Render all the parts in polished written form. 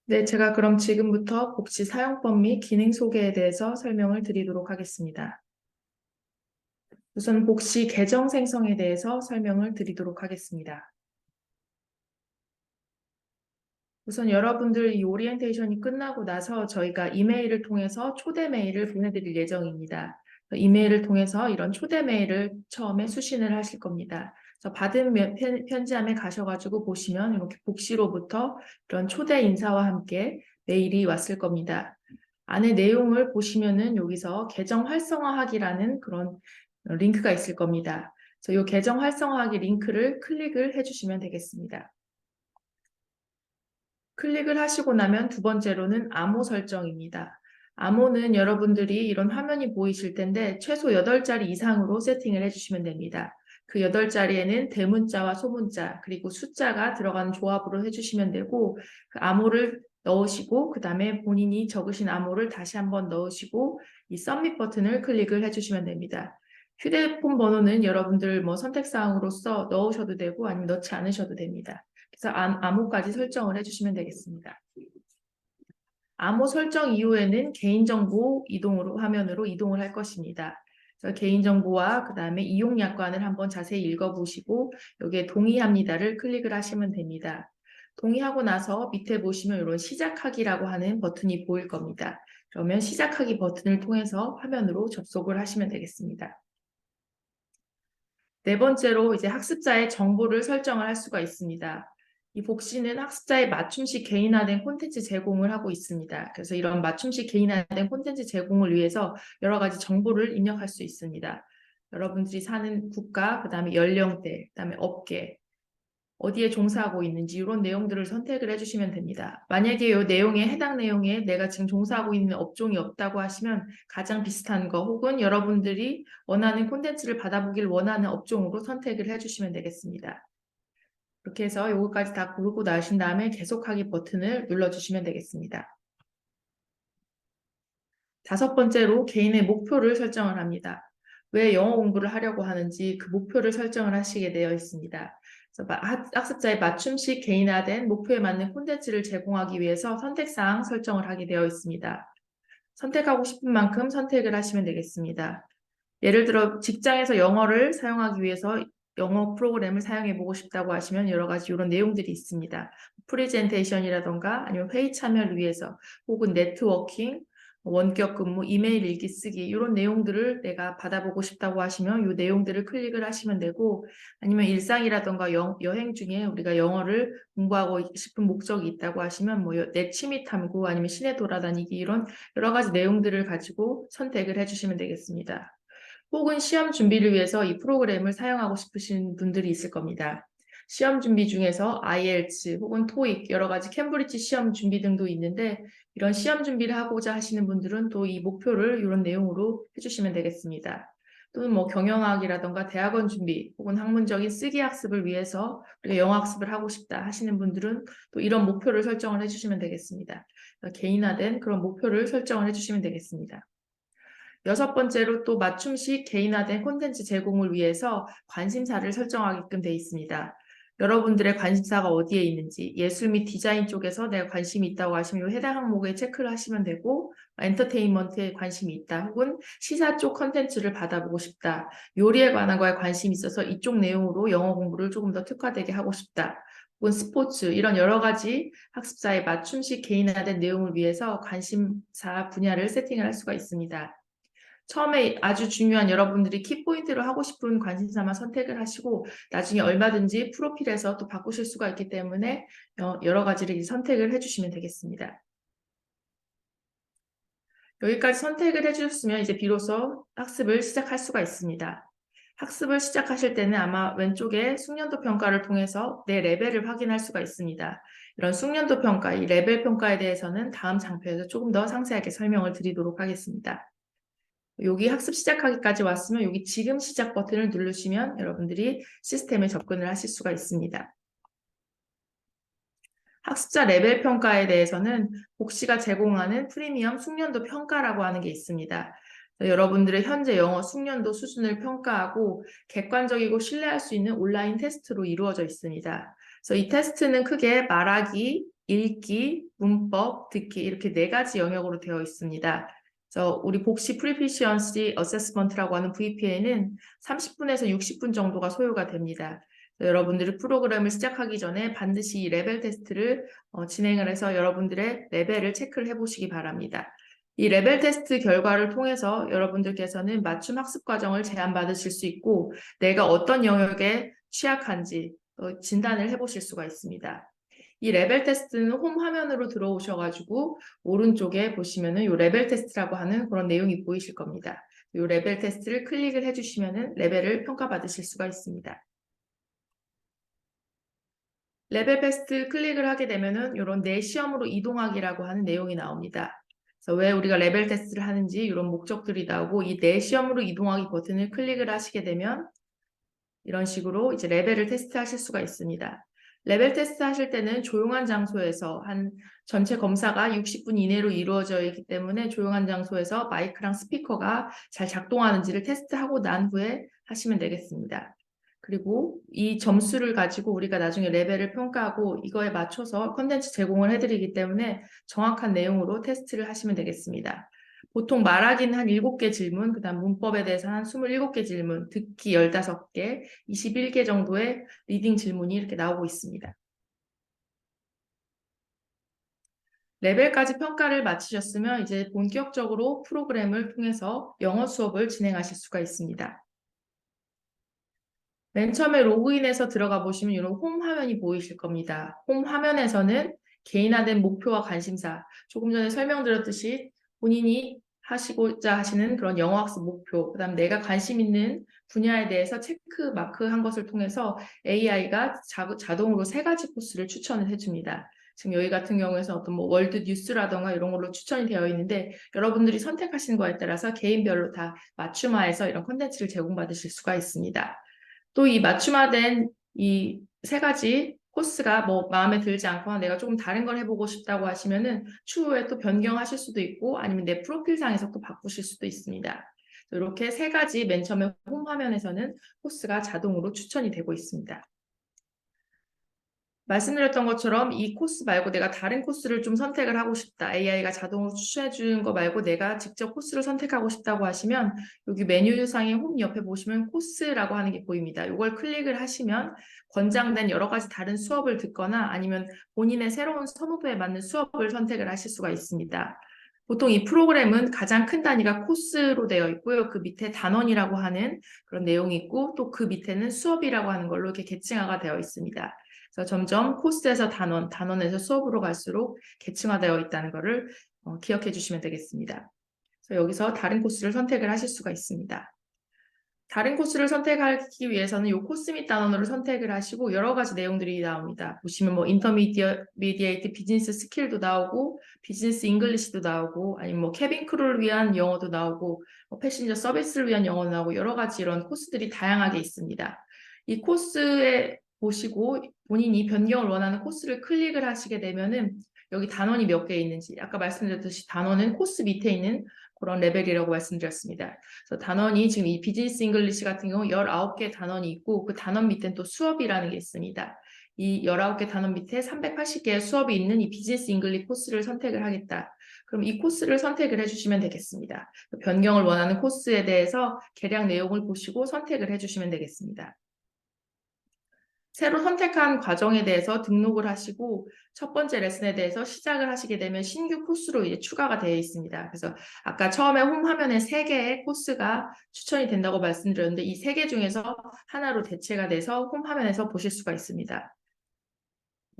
네, 제가 그럼 지금부터 복지 사용법 및 기능 소개에 대해서 설명을 드리도록 하겠습니다. 우선 복지 계정 생성에 대해서 설명을 드리도록 하겠습니다. 우선 여러분들 이 오리엔테이션이 끝나고 나서 저희가 이메일을 통해서 초대 메일을 보내드릴 예정입니다. 이메일을 통해서 이런 초대 메일을 처음에 수신을 하실 겁니다. 그래서 받은 편지함에 가셔가지고 보시면 이렇게 복지로부터 이런 초대 인사와 함께 메일이 왔을 겁니다. 안에 내용을 보시면은 여기서 계정 활성화하기라는 그런 링크가 있을 겁니다. 그래서 이 계정 활성화하기 링크를 클릭을 해주시면 되겠습니다. 클릭을 하시고 나면 두 번째로는 암호 설정입니다. 암호는 여러분들이 이런 화면이 보이실 텐데 최소 8자리 이상으로 세팅을 해주시면 됩니다. 그 8자리에는 대문자와 소문자 그리고 숫자가 들어가는 조합으로 해주시면 되고 그 암호를 넣으시고 그 다음에 본인이 적으신 암호를 다시 한번 넣으시고 이 서밋 버튼을 클릭을 해주시면 됩니다. 휴대폰 번호는 여러분들 선택사항으로서 넣으셔도 되고 아니면 넣지 않으셔도 됩니다. 그래서 암호까지 설정을 해주시면 되겠습니다. 암호 설정 이후에는 개인정보 화면으로 이동을 할 것입니다. 그래서 개인정보와 그 다음에 이용약관을 한번 자세히 읽어보시고 여기에 동의합니다를 클릭을 하시면 됩니다. 동의하고 나서 밑에 보시면 이런 시작하기라고 하는 버튼이 보일 겁니다. 그러면 시작하기 버튼을 통해서 화면으로 접속을 하시면 되겠습니다. 네 번째로 이제 학습자의 정보를 설정을 할 수가 있습니다. 이 복시는 학습자의 맞춤식 개인화된 콘텐츠 제공을 하고 있습니다. 그래서 이런 맞춤식 개인화된 콘텐츠 제공을 위해서 여러 가지 정보를 입력할 수 있습니다. 여러분들이 사는 국가, 그 다음에 연령대, 그 다음에 업계, 어디에 종사하고 있는지 이런 내용들을 선택을 해주시면 됩니다. 만약에 이 내용에 해당 내용에 내가 지금 종사하고 있는 업종이 없다고 하시면 가장 비슷한 거 혹은 여러분들이 원하는 콘텐츠를 받아보길 원하는 업종으로 선택을 해주시면 되겠습니다. 이렇게 해서 이거까지 다 고르고 나신 다음에 계속하기 버튼을 눌러주시면 되겠습니다. 다섯 번째로 개인의 목표를 설정을 합니다. 왜 영어 공부를 하려고 하는지 그 목표를 설정을 하시게 되어 있습니다. 그래서 학습자의 맞춤식 개인화된 목표에 맞는 콘텐츠를 제공하기 위해서 선택사항 설정을 하게 되어 있습니다. 선택하고 싶은 만큼 선택을 하시면 되겠습니다. 예를 들어 직장에서 영어를 사용하기 위해서 영어 프로그램을 사용해 보고 싶다고 하시면 여러 가지 이런 내용들이 있습니다. 프레젠테이션이라던가 아니면 회의 참여를 위해서 혹은 네트워킹, 원격 근무, 이메일 읽기 쓰기 이런 내용들을 내가 받아보고 싶다고 하시면 이 내용들을 클릭을 하시면 되고 아니면 일상이라던가 여행 중에 우리가 영어를 공부하고 싶은 목적이 있다고 하시면 내 취미 탐구 아니면 시내 돌아다니기 이런 여러 가지 내용들을 가지고 선택을 해주시면 되겠습니다. 혹은 시험 준비를 위해서 이 프로그램을 사용하고 싶으신 분들이 있을 겁니다. 시험 준비 중에서 IELTS 혹은 TOEIC 여러 가지 캠브리지 시험 준비 등도 있는데 이런 시험 준비를 하고자 하시는 분들은 또 이 목표를 이런 내용으로 해주시면 되겠습니다. 또는 경영학이라던가 대학원 준비 혹은 학문적인 쓰기 학습을 위해서 우리가 영어 학습을 하고 싶다 하시는 분들은 또 이런 목표를 설정을 해주시면 되겠습니다. 개인화된 그런 목표를 설정을 해주시면 되겠습니다. 여섯 번째로 또 맞춤식 개인화된 콘텐츠 제공을 위해서 관심사를 설정하게끔 되어 있습니다. 여러분들의 관심사가 어디에 있는지 예술 및 디자인 쪽에서 내가 관심이 있다고 하시면 해당 항목에 체크를 하시면 되고 엔터테인먼트에 관심이 있다 혹은 시사 쪽 컨텐츠를 받아보고 싶다. 요리에 관한 거에 관심이 있어서 이쪽 내용으로 영어 공부를 조금 더 특화되게 하고 싶다. 혹은 스포츠 이런 여러 가지 학습자의 맞춤식 개인화된 내용을 위해서 관심사 분야를 세팅을 할 수가 있습니다. 처음에 아주 중요한 여러분들이 키포인트로 하고 싶은 관심사만 선택을 하시고 나중에 얼마든지 프로필에서 또 바꾸실 수가 있기 때문에 여러 가지를 선택을 해주시면 되겠습니다. 여기까지 선택을 해주셨으면 이제 비로소 학습을 시작할 수가 있습니다. 학습을 시작하실 때는 아마 왼쪽에 숙련도 평가를 통해서 내 레벨을 확인할 수가 있습니다. 이런 숙련도 평가, 이 레벨 평가에 대해서는 다음 장표에서 조금 더 상세하게 설명을 드리도록 하겠습니다. 여기 학습 시작하기까지 왔으면 여기 지금 시작 버튼을 누르시면 여러분들이 시스템에 접근을 하실 수가 있습니다. 학습자 레벨 평가에 대해서는 복시가 제공하는 프리미엄 숙련도 평가라고 하는 게 있습니다. 여러분들의 현재 영어 숙련도 수준을 평가하고 객관적이고 신뢰할 수 있는 온라인 테스트로 이루어져 있습니다. 그래서 이 테스트는 크게 말하기, 읽기, 문법, 듣기 이렇게 4가지 영역으로 되어 있습니다. 그래서 우리 복시 프리피시언시 어세스먼트라고 하는 VPA는 30분에서 60분 정도가 소요가 됩니다. 여러분들이 프로그램을 시작하기 전에 반드시 이 레벨 테스트를 진행을 해서 여러분들의 레벨을 체크를 해보시기 바랍니다. 이 레벨 테스트 결과를 통해서 여러분들께서는 맞춤 학습 과정을 제안받으실 수 있고 내가 어떤 영역에 취약한지 진단을 해보실 수가 있습니다. 이 레벨 테스트는 홈 화면으로 들어오셔가지고 오른쪽에 보시면은 이 레벨 테스트라고 하는 그런 내용이 보이실 겁니다. 이 레벨 테스트를 클릭을 해주시면은 레벨을 평가받으실 수가 있습니다. 레벨 테스트 클릭을 하게 되면은 이런 내 시험으로 이동하기라고 하는 내용이 나옵니다. 그래서 왜 우리가 레벨 테스트를 하는지 이런 목적들이 나오고 이 내 시험으로 이동하기 버튼을 클릭을 하시게 되면 이런 식으로 이제 레벨을 테스트하실 수가 있습니다. 레벨 테스트 하실 때는 조용한 장소에서 한 전체 검사가 60분 이내로 이루어져 있기 때문에 조용한 장소에서 마이크랑 스피커가 잘 작동하는지를 테스트하고 난 후에 하시면 되겠습니다. 그리고 이 점수를 가지고 우리가 나중에 레벨을 평가하고 이거에 맞춰서 컨텐츠 제공을 해드리기 때문에 정확한 내용으로 테스트를 하시면 되겠습니다. 보통 말하기는 한 7개 질문, 그 다음 문법에 대해서 한 27개 질문, 듣기 15개, 21개 정도의 리딩 질문이 이렇게 나오고 있습니다. 레벨까지 평가를 마치셨으면 이제 본격적으로 프로그램을 통해서 영어 수업을 진행하실 수가 있습니다. 맨 처음에 로그인해서 들어가 보시면 이런 홈 화면이 보이실 겁니다. 홈 화면에서는 개인화된 목표와 관심사, 조금 전에 설명드렸듯이 본인이 하시고자 하시는 그런 영어 학습 목표, 그다음 내가 관심 있는 분야에 대해서 체크 마크한 것을 통해서 AI가 자동으로 3가지 코스를 추천을 해줍니다. 지금 여기 같은 경우에서 어떤 뭐 월드 뉴스라던가 이런 걸로 추천이 되어 있는데 여러분들이 선택하시는 거에 따라서 개인별로 다 맞춤화해서 이런 콘텐츠를 제공받으실 수가 있습니다. 또 이 맞춤화된 이 3가지 코스가 뭐 마음에 들지 않거나 내가 조금 다른 걸 해보고 싶다고 하시면은 추후에 또 변경하실 수도 있고 아니면 내 프로필상에서 또 바꾸실 수도 있습니다. 이렇게 3가지 맨 처음에 홈 화면에서는 코스가 자동으로 추천이 되고 있습니다. 말씀드렸던 것처럼 이 코스 말고 내가 다른 코스를 좀 선택을 하고 싶다. AI가 자동으로 추천해 주는 거 말고 내가 직접 코스를 선택하고 싶다고 하시면 여기 메뉴상의 홈 옆에 보시면 코스라고 하는 게 보입니다. 이걸 클릭을 하시면 권장된 여러 가지 다른 수업을 듣거나 아니면 본인의 새로운 선호도에 맞는 수업을 선택을 하실 수가 있습니다. 보통 이 프로그램은 가장 큰 단위가 코스로 되어 있고요. 그 밑에 단원이라고 하는 그런 내용이 있고 또 그 밑에는 수업이라고 하는 걸로 이렇게 계층화가 되어 있습니다. 그래서 점점 코스에서 단원, 단원에서 수업으로 갈수록 계층화되어 있다는 것을 기억해 주시면 되겠습니다. 그래서 여기서 다른 코스를 선택을 하실 수가 있습니다. 다른 코스를 선택하기 위해서는 이 코스 및 단원으로 선택을 하시고 여러 가지 내용들이 나옵니다. 보시면 뭐 인터미디에이트 비즈니스 스킬도 나오고 비즈니스 잉글리시도 나오고 아니면 뭐 캐빈 크루를 위한 영어도 나오고 뭐 패신저 서비스를 위한 영어도 나오고 여러 가지 이런 코스들이 다양하게 있습니다. 이 코스에 보시고 본인이 변경을 원하는 코스를 클릭을 하시게 되면은 여기 단원이 몇 개 있는지 아까 말씀드렸듯이 단원은 코스 밑에 있는 그런 레벨이라고 말씀드렸습니다. 그래서 단원이 지금 이 비즈니스 잉글리시 같은 경우 19개 단원이 있고 그 단원 밑에는 또 수업이라는 게 있습니다. 이 19개 단원 밑에 380개의 수업이 있는 이 비즈니스 잉글리시 코스를 선택을 하겠다. 그럼 이 코스를 선택을 해주시면 되겠습니다. 변경을 원하는 코스에 대해서 개량 내용을 보시고 선택을 해주시면 되겠습니다. 새로 선택한 과정에 대해서 등록을 하시고 첫 번째 레슨에 대해서 시작을 하시게 되면 신규 코스로 이제 추가가 되어 있습니다. 그래서 아까 처음에 홈 화면에 3개의 코스가 추천이 된다고 말씀드렸는데 이 3개 중에서 하나로 대체가 돼서 홈 화면에서 보실 수가 있습니다.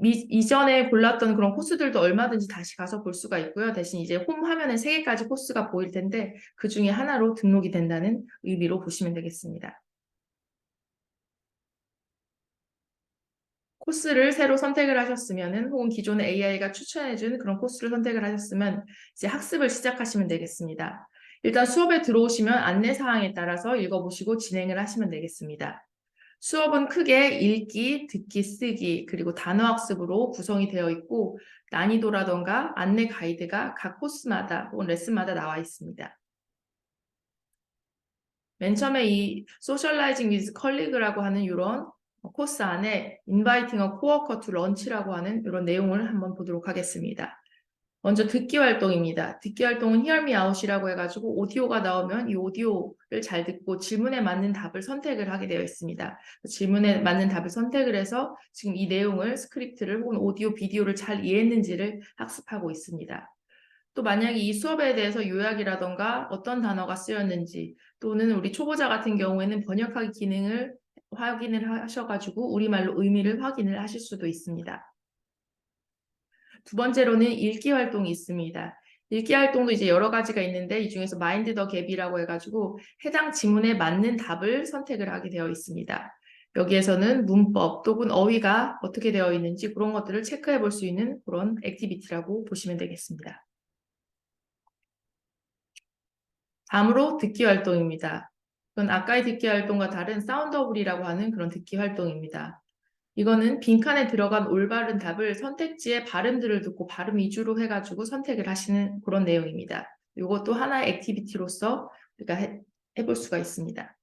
이전에 골랐던 그런 코스들도 얼마든지 다시 가서 볼 수가 있고요. 대신 이제 홈 화면에 3개까지 코스가 보일 텐데 그 중에 하나로 등록이 된다는 의미로 보시면 되겠습니다. 코스를 새로 선택을 하셨으면은 혹은 기존에 AI가 추천해준 그런 코스를 선택을 하셨으면 이제 학습을 시작하시면 되겠습니다. 일단 수업에 들어오시면 안내사항에 따라서 읽어보시고 진행을 하시면 되겠습니다. 수업은 크게 읽기, 듣기, 쓰기, 그리고 단어학습으로 구성이 되어 있고 난이도라던가 안내 가이드가 각 코스마다 혹은 레슨마다 나와 있습니다. 맨 처음에 이 Socializing with Colleague라고 하는 이런 코스 안에 Inviting a coworker to lunch라고 하는 이런 내용을 한번 보도록 하겠습니다. 먼저 듣기 활동입니다. 듣기 활동은 Hear Me Out이라고 해가지고 오디오가 나오면 이 오디오를 잘 듣고 질문에 맞는 답을 선택을 하게 되어 있습니다. 질문에 맞는 답을 선택을 해서 지금 이 내용을 스크립트를 혹은 오디오, 비디오를 잘 이해했는지를 학습하고 있습니다. 또 만약에 이 수업에 대해서 요약이라던가 어떤 단어가 쓰였는지 또는 우리 초보자 같은 경우에는 번역하기 기능을 확인을 하셔가지고 우리말로 의미를 확인을 하실 수도 있습니다. 두 번째로는 읽기 활동이 있습니다. 읽기 활동도 이제 여러 가지가 있는데 이 중에서 마인드 더 갭이라고 해가지고 해당 지문에 맞는 답을 선택을 하게 되어 있습니다. 여기에서는 문법 또는 어휘가 어떻게 되어 있는지 그런 것들을 체크해 볼 수 있는 그런 액티비티라고 보시면 되겠습니다. 다음으로 듣기 활동입니다. 그건 아까의 듣기 활동과 다른 사운더블이라고 하는 그런 듣기 활동입니다. 이거는 빈칸에 들어간 올바른 답을 선택지의 발음들을 듣고 발음 위주로 해가지고 선택을 하시는 그런 내용입니다. 이것도 하나의 액티비티로서 우리가 해볼 수가 있습니다.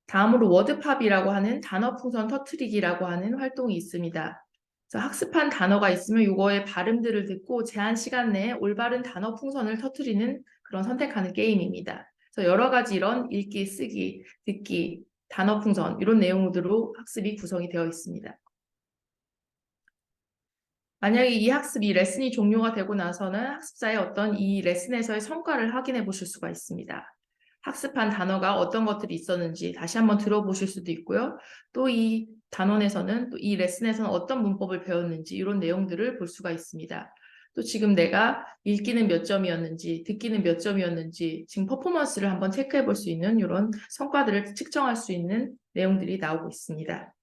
다음으로 워드팝이라고 하는 단어 풍선 터트리기라고 하는 활동이 있습니다. 그래서 학습한 단어가 있으면 이거의 발음들을 듣고 제한 시간 내에 올바른 단어 풍선을 터트리는 그런 선택하는 게임입니다. 그래서 여러 가지 이런 읽기, 쓰기, 듣기, 단어 풍선 이런 내용으로 학습이 구성이 되어 있습니다. 만약에 이 학습이 레슨이 종료가 되고 나서는 학습자의 어떤 이 레슨에서의 성과를 확인해 보실 수가 있습니다. 학습한 단어가 어떤 것들이 있었는지 다시 한번 들어보실 수도 있고요. 또 이 단원에서는 또 이 레슨에서는 어떤 문법을 배웠는지 이런 내용들을 볼 수가 있습니다. 또 지금 내가 읽기는 몇 점이었는지 듣기는 몇 점이었는지 지금 퍼포먼스를 한번 체크해 볼 수 있는 이런 성과들을 측정할 수 있는 내용들이 나오고 있습니다.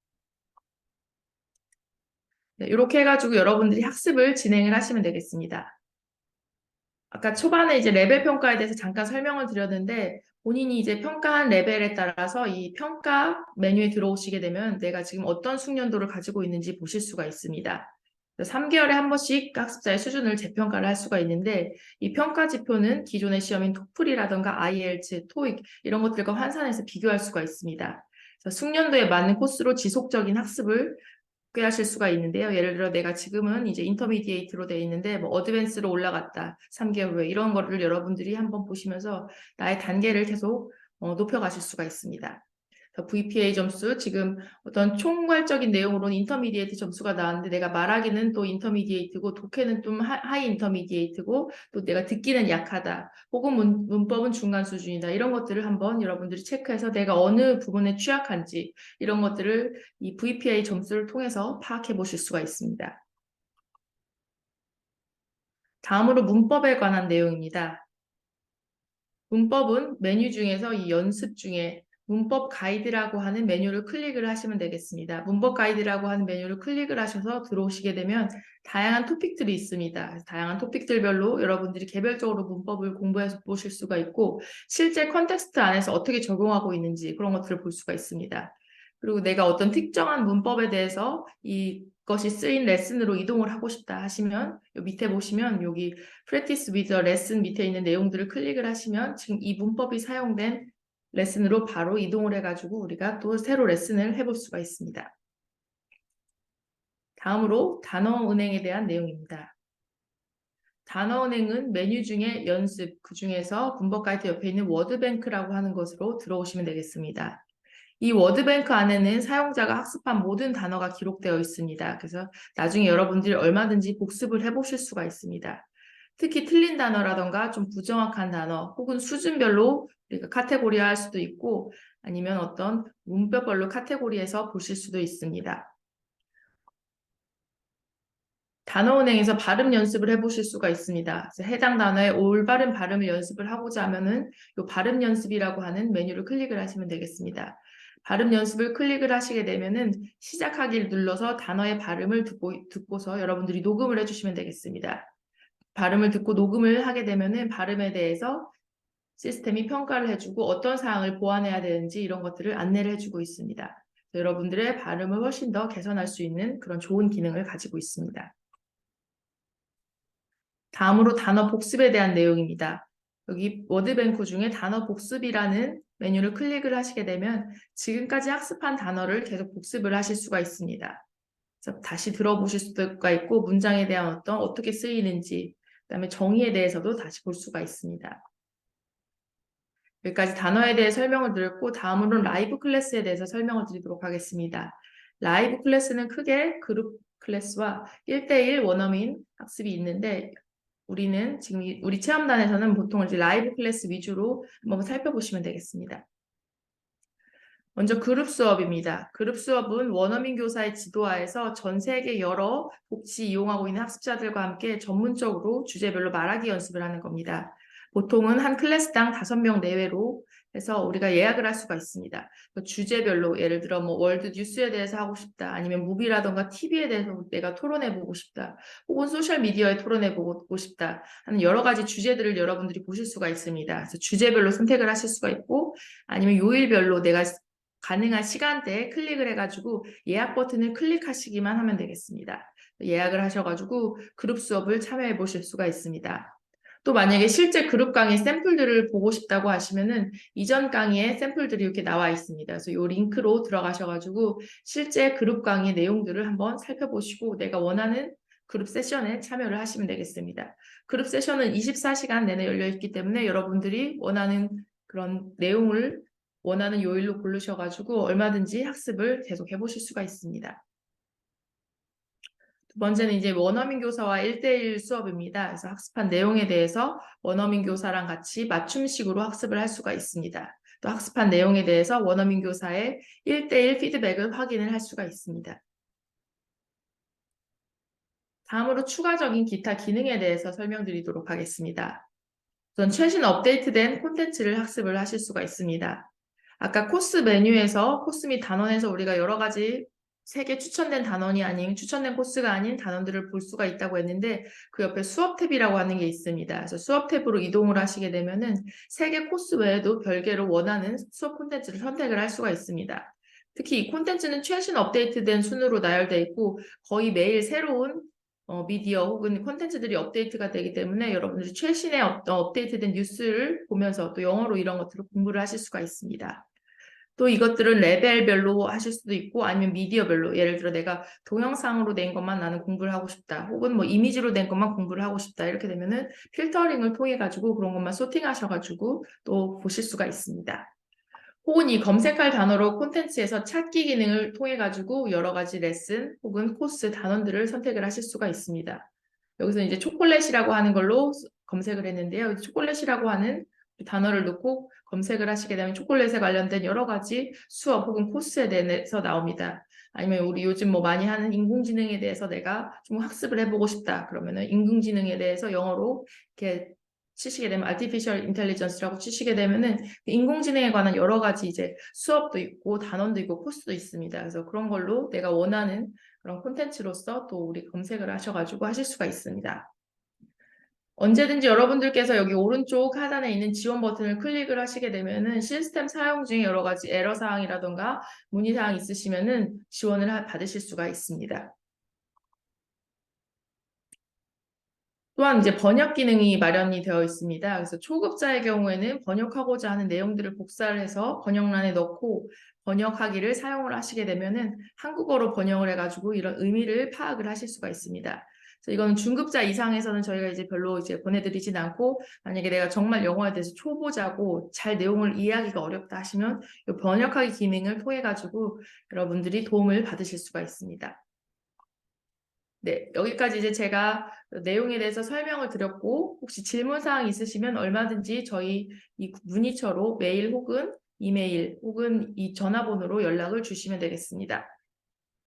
네, 이렇게 해가지고 여러분들이 학습을 진행을 하시면 되겠습니다. 아까 초반에 이제 레벨 평가에 대해서 잠깐 설명을 드렸는데 본인이 이제 평가한 레벨에 따라서 이 평가 메뉴에 들어오시게 되면 내가 지금 어떤 숙련도를 가지고 있는지 보실 수가 있습니다. 3개월에 한 번씩 학습자의 수준을 재평가를 할 수가 있는데 이 평가 지표는 기존의 시험인 토플이라던가 IELTS, 토익 이런 것들과 환산해서 비교할 수가 있습니다. 숙련도에 맞는 코스로 지속적인 학습을 하실 수가 있는데요. 예를 들어 내가 지금은 이제 인터미디에이트로 되어 있는데 뭐 어드밴스로 올라갔다. 3개월 후에 이런 거를 여러분들이 한번 보시면서 나의 단계를 계속 높여가실 수가 있습니다. VPA 점수 지금 어떤 총괄적인 내용으로는 인터미디에이트 점수가 나왔는데 내가 말하기는 또 인터미디에이트고 독해는 좀 하이 인터미디에이트고 또 내가 듣기는 약하다 혹은 문법은 중간 수준이다 이런 것들을 한번 여러분들이 체크해서 내가 어느 부분에 취약한지 이런 것들을 이 VPA 점수를 통해서 파악해 보실 수가 있습니다. 다음으로 문법에 관한 내용입니다. 문법은 메뉴 중에서 이 연습 중에 문법 가이드라고 하는 메뉴를 클릭을 하시면 되겠습니다. 문법 가이드라고 하는 메뉴를 클릭을 하셔서 들어오시게 되면 다양한 토픽들이 있습니다. 다양한 토픽들별로 여러분들이 개별적으로 문법을 공부해서 보실 수가 있고 실제 컨텍스트 안에서 어떻게 적용하고 있는지 그런 것들을 볼 수가 있습니다. 그리고 내가 어떤 특정한 문법에 대해서 이것이 쓰인 레슨으로 이동을 하고 싶다 하시면 밑에 보시면 여기 Practice with a Lesson 밑에 있는 내용들을 클릭을 하시면 지금 이 문법이 사용된 레슨으로 바로 이동을 해가지고 우리가 또 새로 레슨을 해볼 수가 있습니다. 다음으로 단어은행에 대한 내용입니다. 단어은행은 메뉴 중에 연습, 그 중에서 문법 가이드 옆에 있는 워드뱅크라고 하는 것으로 들어오시면 되겠습니다. 이 워드뱅크 안에는 사용자가 학습한 모든 단어가 기록되어 있습니다. 그래서 나중에 여러분들이 얼마든지 복습을 해보실 수가 있습니다. 특히 틀린 단어라던가 좀 부정확한 단어 혹은 수준별로 우리가 카테고리화할 수도 있고 아니면 어떤 문법별로 카테고리해서 보실 수도 있습니다. 단어은행에서 발음 연습을 해보실 수가 있습니다. 그래서 해당 단어의 올바른 발음을 연습을 하고자 하면은 이 발음 연습이라고 하는 메뉴를 클릭을 하시면 되겠습니다. 발음 연습을 클릭을 하시게 되면은 시작하기를 눌러서 단어의 발음을 듣고서 여러분들이 녹음을 해주시면 되겠습니다. 발음을 듣고 녹음을 하게 되면은 발음에 대해서 시스템이 평가를 해주고 어떤 사항을 보완해야 되는지 이런 것들을 안내를 해주고 있습니다. 여러분들의 발음을 훨씬 더 개선할 수 있는 그런 좋은 기능을 가지고 있습니다. 다음으로 단어 복습에 대한 내용입니다. 여기 워드뱅크 중에 단어 복습이라는 메뉴를 클릭을 하시게 되면 지금까지 학습한 단어를 계속 복습을 하실 수가 있습니다. 그래서 다시 들어보실 수가 있고 문장에 대한 어떻게 쓰이는지 그다음에 정의에 대해서도 다시 볼 수가 있습니다. 여기까지 단어에 대해 설명을 드렸고 다음으로는 라이브 클래스에 대해서 설명을 드리도록 하겠습니다. 라이브 클래스는 크게 그룹 클래스와 1대1 원어민 학습이 있는데 우리는 지금 우리 체험단에서는 보통 이제 라이브 클래스 위주로 한번 살펴보시면 되겠습니다. 먼저 그룹 수업입니다. 그룹 수업은 원어민 교사의 지도하에서 전 세계 여러 복지 이용하고 있는 학습자들과 함께 전문적으로 주제별로 말하기 연습을 하는 겁니다. 보통은 한 클래스당 5명 내외로 해서 우리가 예약을 할 수가 있습니다. 주제별로 예를 들어 뭐 월드 뉴스에 대해서 하고 싶다, 아니면 무비라던가 TV에 대해서 내가 토론해보고 싶다, 혹은 소셜 미디어에 토론해보고 싶다 하는 여러 가지 주제들을 여러분들이 보실 수가 있습니다. 그래서 주제별로 선택을 하실 수가 있고 아니면 요일별로 내가 가능한 시간대에 클릭을 해가지고 예약 버튼을 클릭하시기만 하면 되겠습니다. 예약을 하셔가지고 그룹 수업을 참여해 보실 수가 있습니다. 또 만약에 실제 그룹 강의 샘플들을 보고 싶다고 하시면은 이전 강의에 샘플들이 이렇게 나와 있습니다. 그래서 이 링크로 들어가셔가지고 실제 그룹 강의 내용들을 한번 살펴보시고 내가 원하는 그룹 세션에 참여를 하시면 되겠습니다. 그룹 세션은 24시간 내내 열려 있기 때문에 여러분들이 원하는 그런 내용을 원하는 요일로 고르셔가지고 얼마든지 학습을 계속 해보실 수가 있습니다. 두 번째는 이제 원어민 교사와 1대1 수업입니다. 그래서 학습한 내용에 대해서 원어민 교사랑 같이 맞춤식으로 학습을 할 수가 있습니다. 또 학습한 내용에 대해서 원어민 교사의 1대1 피드백을 확인을 할 수가 있습니다. 다음으로 추가적인 기타 기능에 대해서 설명드리도록 하겠습니다. 우선 최신 업데이트된 콘텐츠를 학습을 하실 수가 있습니다. 아까 코스 메뉴에서 코스 및 단원에서 우리가 여러 가지 3개 추천된 단원이 아닌 추천된 코스가 아닌 단원들을 볼 수가 있다고 했는데 그 옆에 수업 탭이라고 하는 게 있습니다. 그래서 수업 탭으로 이동을 하시게 되면은 3개 코스 외에도 별개로 원하는 수업 콘텐츠를 선택을 할 수가 있습니다. 특히 이 콘텐츠는 최신 업데이트된 순으로 나열되어 있고 거의 매일 새로운 미디어 혹은 콘텐츠들이 업데이트가 되기 때문에 여러분들이 최신의 업데이트된 뉴스를 보면서 또 영어로 이런 것들을 공부를 하실 수가 있습니다. 또 이것들은 레벨별로 하실 수도 있고 아니면 미디어별로 예를 들어 내가 동영상으로 된 것만 나는 공부를 하고 싶다 혹은 뭐 이미지로 된 것만 공부를 하고 싶다 이렇게 되면은 필터링을 통해 가지고 그런 것만 소팅하셔가지고 또 보실 수가 있습니다. 혹은 이 검색할 단어로 콘텐츠에서 찾기 기능을 통해 가지고 여러 가지 레슨 혹은 코스 단원들을 선택을 하실 수가 있습니다. 여기서 이제 초콜릿이라고 하는 걸로 검색을 했는데요. 초콜릿이라고 하는 단어를 넣고 검색을 하시게 되면 초콜릿에 관련된 여러 가지 수업 혹은 코스에 대해서 나옵니다. 아니면 우리 요즘 뭐 많이 하는 인공지능에 대해서 내가 좀 학습을 해보고 싶다. 그러면은 인공지능에 대해서 영어로 이렇게 치시게 되면 artificial intelligence라고 치시게 되면은 인공지능에 관한 여러 가지 이제 수업도 있고 단원도 있고 코스도 있습니다. 그래서 그런 걸로 내가 원하는 그런 콘텐츠로서 또 우리 검색을 하셔가지고 하실 수가 있습니다. 언제든지 여러분들께서 여기 오른쪽 하단에 있는 지원 버튼을 클릭을 하시게 되면은 시스템 사용 중에 여러 가지 에러 사항이라던가 문의 사항 있으시면은 지원을 받으실 수가 있습니다. 또한 이제 번역 기능이 마련이 되어 있습니다. 그래서 초급자의 경우에는 번역하고자 하는 내용들을 복사를 해서 번역란에 넣고 번역하기를 사용을 하시게 되면은 한국어로 번역을 해가지고 이런 의미를 파악을 하실 수가 있습니다. 그래서 이건 중급자 이상에서는 저희가 이제 별로 이제 보내드리진 않고 만약에 내가 정말 영어에 대해서 초보자고 잘 내용을 이해하기가 어렵다 하시면 이 번역하기 기능을 통해 가지고 여러분들이 도움을 받으실 수가 있습니다. 네, 여기까지 이제 제가 내용에 대해서 설명을 드렸고 혹시 질문사항 있으시면 얼마든지 저희 이 문의처로 메일 혹은 이메일 혹은 이 전화번호로 연락을 주시면 되겠습니다.